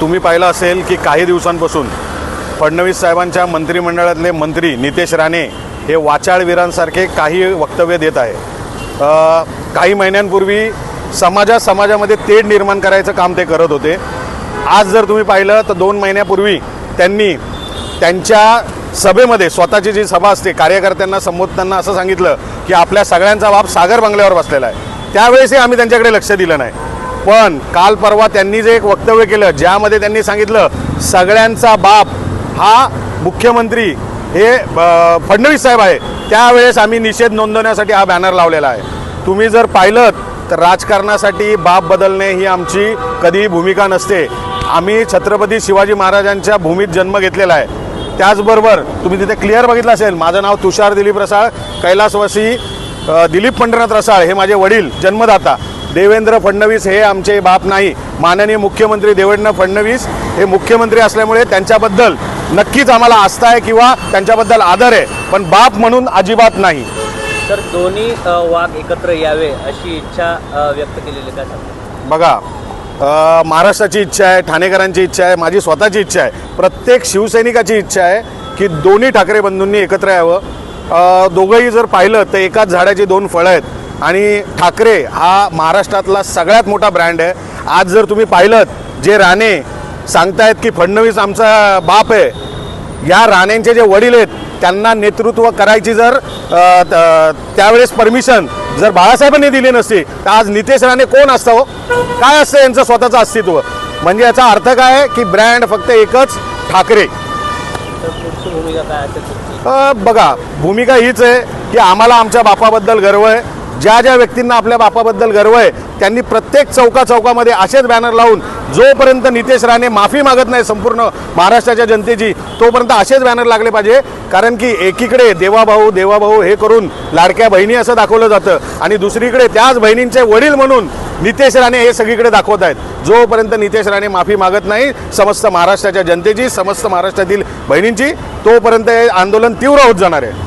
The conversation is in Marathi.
तुम्ही पाहिलं असेल की काही दिवसांपासून फडणवीस साहेबांच्या मंत्रिमंडळातले मंत्री नितेश राणे हे वाचाळवीरांसारखे काही वक्तव्य देत आहे। काही महिन्यांपूर्वी समाजामध्ये तेढ निर्माण करायचं काम ते करत होते। आज जर तुम्ही पाहिलं तर 2 महिन्यापूर्वी त्यांनी त्यांच्या सभेमध्ये स्वतःची जी सभा असते कार्यकर्त्यांना संबोधताना असं सांगितलं की आपल्या सगळ्यांचा बाप सागर बंगल्यावर बसलेला आहे। त्यावेळेसही आम्ही त्यांच्याकडे लक्ष दिलं नाही, पण काल परवा त्यांनी जे एक वक्तव्य केलं ज्यामध्ये त्यांनी सांगितलं सगळ्यांचा बाप हा मुख्यमंत्री हे फडणवीस साहेब आहे, त्यावेळेस आम्ही निषेध नोंदवण्यासाठी हा बॅनर लावलेला आहे। तुम्ही जर पाहिलं तर राजकारणासाठी बाप बदलणे ही आमची कधीही भूमिका नसते। आम्ही छत्रपती शिवाजी महाराजांच्या भूमीत जन्म घेतलेला आहे। त्याचबरोबर तुम्ही तिथे क्लिअर बघितलं असेल, माझं नाव तुषार दिलीप रसाळ, कैलासवासी दिलीप पंढरनाथ रसाळ हे माझे वडील जन्मदाता। देवेंद्र फडणवीस हे आमचे बाप नाही। माननीय मुख्यमंत्री देवेंद्र फडणवीस हे मुख्यमंत्री असल्यामुळे त्यांच्याबद्दल नक्कीच आम्हाला आस्था आहे किंवा त्यांच्याबद्दल आदर आहे, पण बाप म्हणून अजिबात नाही। तर दोन्ही वाघ एकत्र यावे अशी इच्छा व्यक्त केलेली का? बघा, महाराष्ट्राची इच्छा आहे, ठाणेकरांची इच्छा आहे, माझी स्वतःची इच्छा आहे, प्रत्येक शिवसैनिकाची इच्छा आहे की दोन्ही ठाकरे बंधूंनी एकत्र यावं। दोघंही जर पाहिलं तर एकाच झाडाची 2 फळं आहेत आणि ठाकरे हा महाराष्ट्रातला सगळ्यात मोठा ब्रँड आहे। आज जर तुम्ही पाहिलं जे राणे सांगतायत की फडणवीस आमचा बाप आहे, या राणेंचे जे वडील आहेत त्यांना नेतृत्व करायची जर त्यावेळेस परमिशन जर बाळासाहेबांनी दिली नसती तर आज नितेश राणे कोण असतं हो? काय असतं यांचं स्वतःचं अस्तित्व? म्हणजे याचा अर्थ काय आहे की ब्रँड फक्त एकच ठाकरे। पुढची भूमिका काय असेल? बघा, भूमिका हीच आहे की आम्हाला आमच्या बापाबद्दल गर्व आहे। ज्या व्यक्तींना आपल्या बापाबद्दल गर्व आहे त्यांनी प्रत्येक चौकामध्ये असेच बॅनर लावून जोपर्यंत नितेश राणे माफी मागत नाही संपूर्ण महाराष्ट्राच्या जनतेची तोपर्यंत असेच बॅनर लागले पाहिजे। कारण की एकीकडे देवाभाऊ हे करून लाडक्या बहिणी असं दाखवलं जातं आणि दुसरीकडे त्याच बहिणींचे वडील म्हणून नितेश राणे हे सगळीकडे दाखवत आहेत। जोपर्यंत नितेश राणे माफी मागत नाही समस्त महाराष्ट्राच्या जनतेची, समस्त महाराष्ट्रातील बहिणींची, तोपर्यंत हे आंदोलन तीव्र होत जाणार आहे।